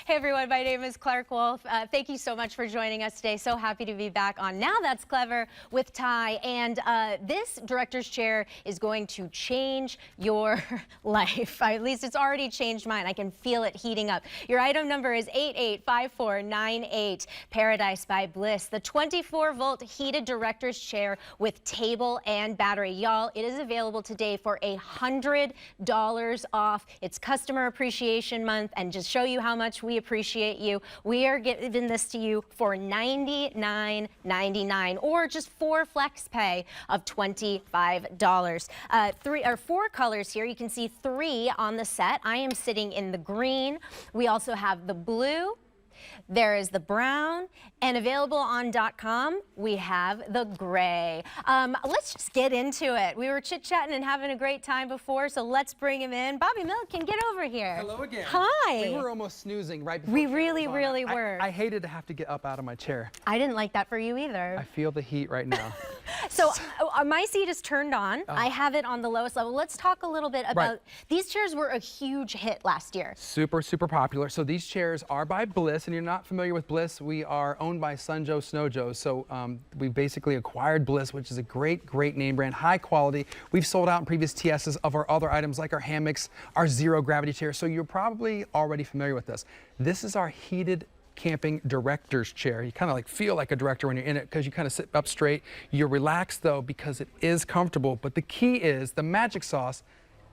Hey everyone, my name is Clark Wolf. Thank you so much for joining us today. So happy to be back on Now That's Clever with Ty. And this director's chair is going to change your life. At least it's already changed mine. I can feel it heating up. Your item number is 885498, Paradise by Bliss. The 24-volt heated director's chair with table and battery. Y'all, it is available today for $100 off. It's Customer Appreciation Month, and just show you how much we appreciate you, we are giving this to you for $99.99 or just 4 flex pay of $25. 3 or 4 colors here. You can see 3 on the set. I am sitting in the green. We also have the blue. There is the brown, and available on .com, we have the gray. Let's just get into it. We were chit-chatting and having a great time before, so let's bring him in. Bobby Milliken, get over here. Hello again. Hi. We were almost snoozing right before. We really were. I hated to have to get up out of my chair. I didn't like that for you either. I feel the heat right now. So my seat is turned on. I have it on the lowest level. Let's talk a little bit about, these chairs were a huge hit last year. Super popular. So these chairs are by Bliss, and you're not familiar with Bliss, we are owned by Sun Joe Snow Joe. So we basically acquired Bliss, which is a great name brand, high quality. We've sold out in previous TSs of our other items like our hammocks, our zero gravity chairs. So you're probably already familiar with this. This is our heated camping director's chair. You kind of like feel like a director when you're in it because you kind of sit up straight. You're relaxed though because it is comfortable. But the key is, the magic sauce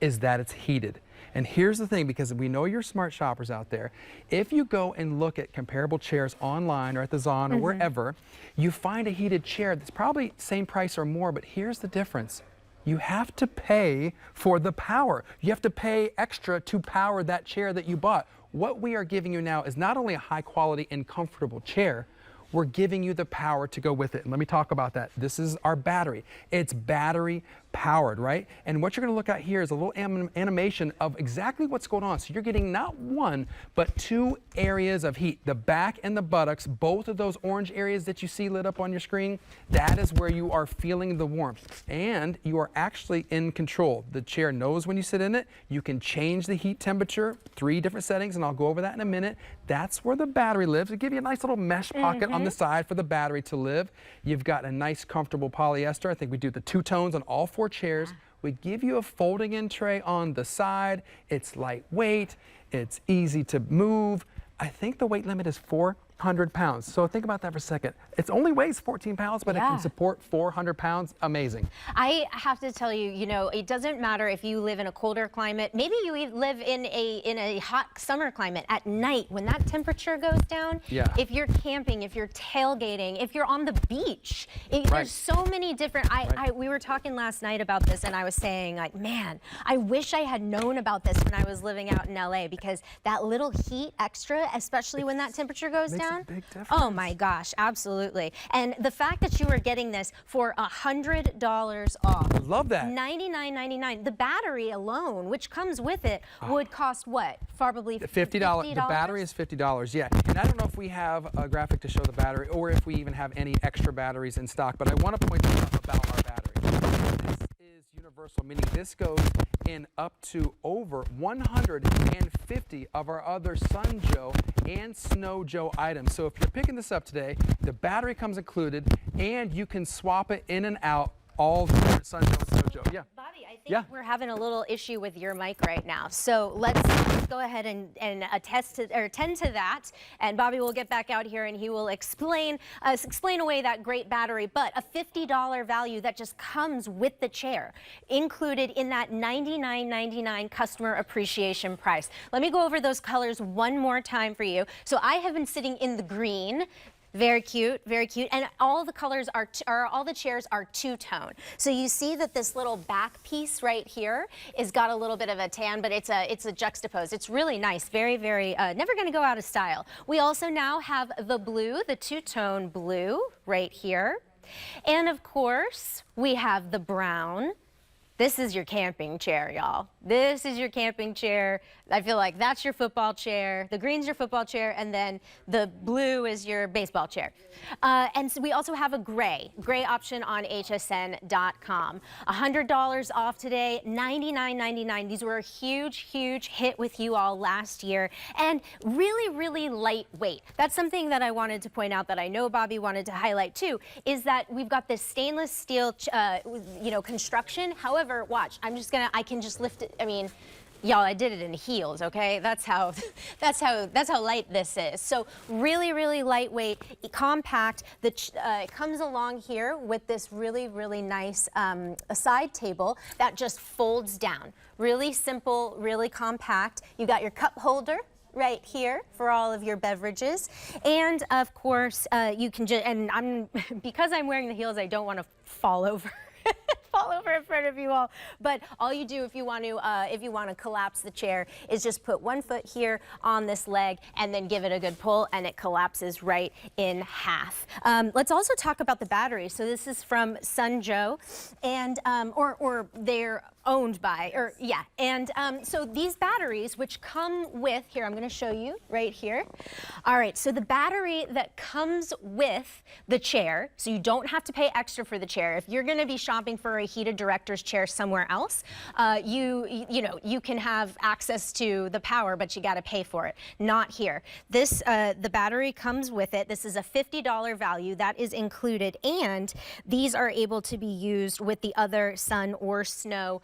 is that it's heated. And here's the thing, because we know you're smart shoppers out there, if you go and look at comparable chairs online or at the Zon or wherever, you find a heated chair that's probably same price or more, but here's the difference. You have to pay for the power. You have to pay extra to power that chair that you bought. What we are giving you now is not only a high quality and comfortable chair, we're giving you the power to go with it. And let me talk about that. This is our battery. It's battery powered, right? And what you're gonna look at here is a little animation of exactly what's going on. So you're getting not 1, but 2 areas of heat. The back and the buttocks, both of those orange areas that you see lit up on your screen, that is where you are feeling the warmth. And you are actually in control. The chair knows when you sit in it. You can change the heat temperature, 3 different settings, and I'll go over that in a minute. That's where the battery lives. It'll give you a nice little mesh pocket on the side for the battery to live. You've got a nice comfortable polyester. I think we do the 2 tones on all 4 chairs. We give you a folding in tray on the side. It's lightweight, it's easy to move. I think the weight limit is 400 pounds. So think about that for a second. It only weighs 14 pounds, but it can support 400 pounds. Amazing. I have to tell you, you know, it doesn't matter if you live in a colder climate. Maybe you live in a hot summer climate. At night, when that temperature goes down, if you're camping, if you're tailgating, if you're on the beach, there's so many different, we were talking last night about this, and I was saying, like, man, I wish I had known about this when I was living out in LA, because that little heat extra, especially when that temperature goes down. A big difference. Oh my gosh, absolutely. And the fact that you are getting this for $100 off. I love that. $99.99. The battery alone, which comes with it, would cost what? Probably $50. The battery is $50, yeah. And I don't know if we have a graphic to show the battery or if we even have any extra batteries in stock, but I want to point out about our battery. This is universal, meaning this goes in up to over 150 of our other Sun Joe and Snow Joe items. So if you're picking this up today, the battery comes included, and you can swap it in and out all the different Sun Joe and Snow Joe. Yeah. Bobby, I think we're having a little issue with your mic right now. So let's go ahead and attend to that. And Bobby will get back out here and he will explain away that great battery. But a $50 value that just comes with the chair, included in that $99.99 customer appreciation price. Let me go over those colors one more time for you. So I have been sitting in the green. Very cute, and all the colors all the chairs are 2-tone. So you see that this little back piece right here is got a little bit of a tan, but it's a juxtapose. It's really nice, very, never gonna go out of style. We also now have the blue, the 2-tone blue right here. And of course, we have the brown, This is your camping chair, y'all. This is your camping chair. I feel like that's your football chair. The green's your football chair, and then the blue is your baseball chair. And so we also have a gray option on hsn.com. $100 off today, $99.99. These were a huge hit with you all last year, and really lightweight. That's something that I wanted to point out that I know Bobby wanted to highlight too, is that we've got this stainless steel, construction. However, watch, I can just lift it. I mean, y'all, I did it in heels, okay? That's how light this is. So really lightweight, compact. It comes along here with this really nice side table that just folds down. Really simple, really compact. You got your cup holder right here for all of your beverages, and of course you can just, and because I'm wearing the heels, I don't want to fall over. Fall over in front of you all, but all you do if you want to collapse the chair is just put one foot here on this leg and then give it a good pull, and it collapses right in half. Let's also talk about the batteries. So this is from Sunjo, and or they're owned by, or yeah, and so these batteries, which come with, here, I'm going to show you right here. All right, so the battery that comes with the chair, so you don't have to pay extra for the chair. If you're going to be shopping for a heated director's chair somewhere else, you can have access to the power, but you got to pay for it. Not here. This the battery comes with it. This is a $50 value that is included, and these are able to be used with the other Sun or Snow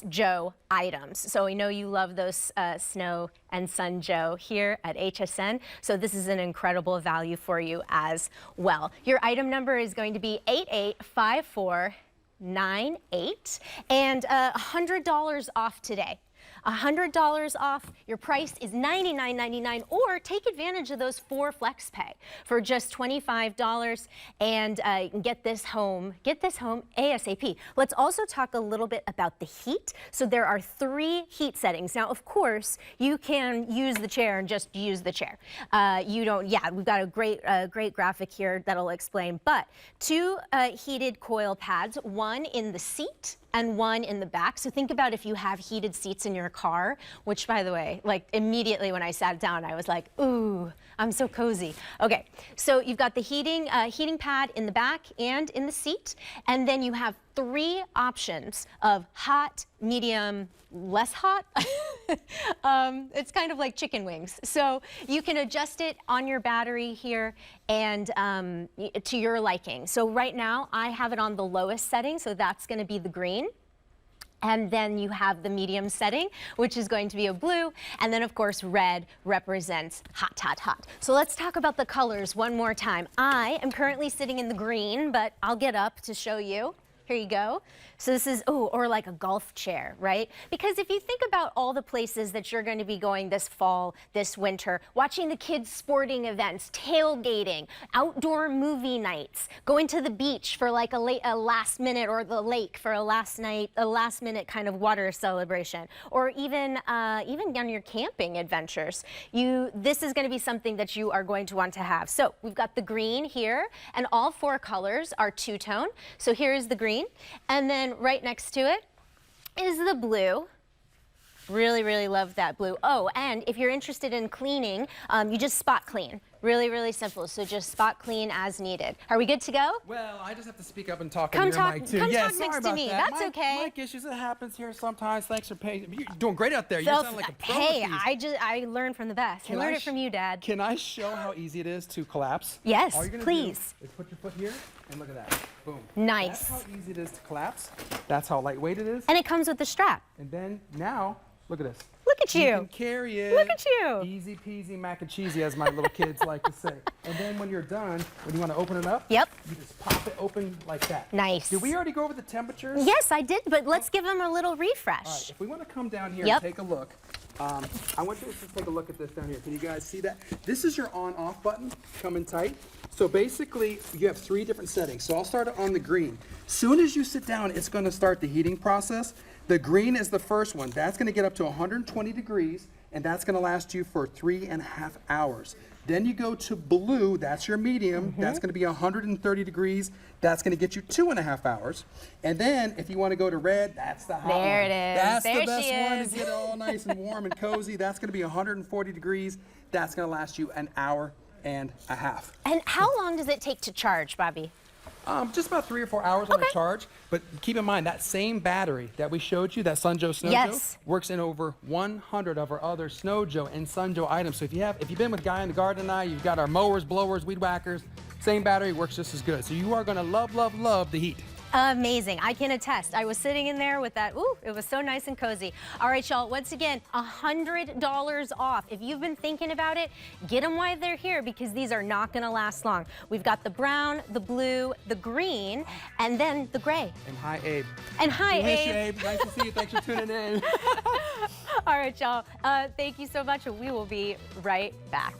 Joe items. So we know you love those Snow and Sun Joe here at HSN. So this is an incredible value for you as well. Your item number is going to be 885498, and $100 off today. $100 off. Your price is $99.99, or take advantage of those 4 flex pay for just $25 and get this home ASAP. Let's also talk a little bit about the heat. So there are 3 heat settings. Now, of course, you can use the chair and just use the chair. We've got a great graphic here that'll explain, but 2 heated coil pads, one in the seat and one in the back. So think about if you have heated seats in your car, which, by the way, like immediately when I sat down, I was like, ooh, I'm so cozy. Okay, so you've got the heating pad in the back and in the seat, and then you have 3 options of hot, medium, less hot. It's kind of like chicken wings. So you can adjust it on your battery here and to your liking. So right now I have it on the lowest setting, so that's going to be the green. And then you have the medium setting, which is going to be a blue. And then, of course, red represents hot, hot, hot. So let's talk about the colors one more time. I am currently sitting in the green, but I'll get up to show you. Here you go. So this is, or like a golf chair, right? Because if you think about all the places that you're going to be going this fall, this winter, watching the kids' sporting events, tailgating, outdoor movie nights, going to the beach for like a last minute, or the lake for a last minute kind of water celebration, or even on your camping adventures, this is going to be something that you are going to want to have. So we've got the green here, and all 4 colors are two-tone. So here's the green, and then right next to it is the blue. Really love that blue. Oh, and if you're interested in cleaning, you just spot clean. Really simple. So just spot clean as needed. Are we good to go? Well, I just have to speak up and talk on your mic too. Come Yeah, talk sorry next to about me. that. That's okay. Mic issues, it happens here sometimes. Thanks for paying. You're doing great out there. You sound like a pro. Hey, I learned from the best. I learned it from you, Dad. Can I show how easy it is to collapse? Yes, All you're gonna please. do is put your foot here and look at that. Boom. Nice. That's how easy it is to collapse. That's how lightweight it is. And it comes with the strap. And then now, look at this. Look at you. You can carry it. Look at you. Easy peasy mac and cheesy, as my little kids like to say. And then when you're done, when you want to open it up, Yep. you just pop it open like that. Nice. Did we already go over the temperatures? Yes, I did, but let's give them a little refresh. All right, if we want to come down here Yep. and take a look, I want you to just take a look at this down here. Can you guys see that? This is your on-off button, coming tight. So basically, you have 3 different settings. So I'll start it on the green. Soon as you sit down, it's going to start the heating process. The green is the first one. That's going to get up to 120 degrees. and that's going to last you for 3.5 hours. Then you go to blue, that's your medium, that's going to be 130 degrees, that's going to get you 2.5 hours. And then if you want to go to red, that's the hot one. There it is. That's there the best she one is. to get it all nice and warm and cozy. That's going to be 140 degrees. That's going to last you an hour and a half. And how long does it take to charge, Bobby? Just about 3 or 4 hours on a charge. But keep in mind, that same battery that we showed you, that Sun Joe Snow Joe, works in over 100 of our other Snow Joe and Sun Joe items. So if you've been with Guy in the Garden and I, you've got our mowers, blowers, weed whackers, same battery, works just as good. So you are going to love, love, love the heat. Amazing. I can attest. I was sitting in there with that. Ooh, it was so nice and cozy. All right, y'all. Once again, $100 off. If you've been thinking about it, get them while they're here because these are not going to last long. We've got the brown, the blue, the green, and then the gray. And hi, Abe. And hi, Abe. Nice to see you. Thanks for tuning in. All right, y'all. Thank you so much. We will be right back.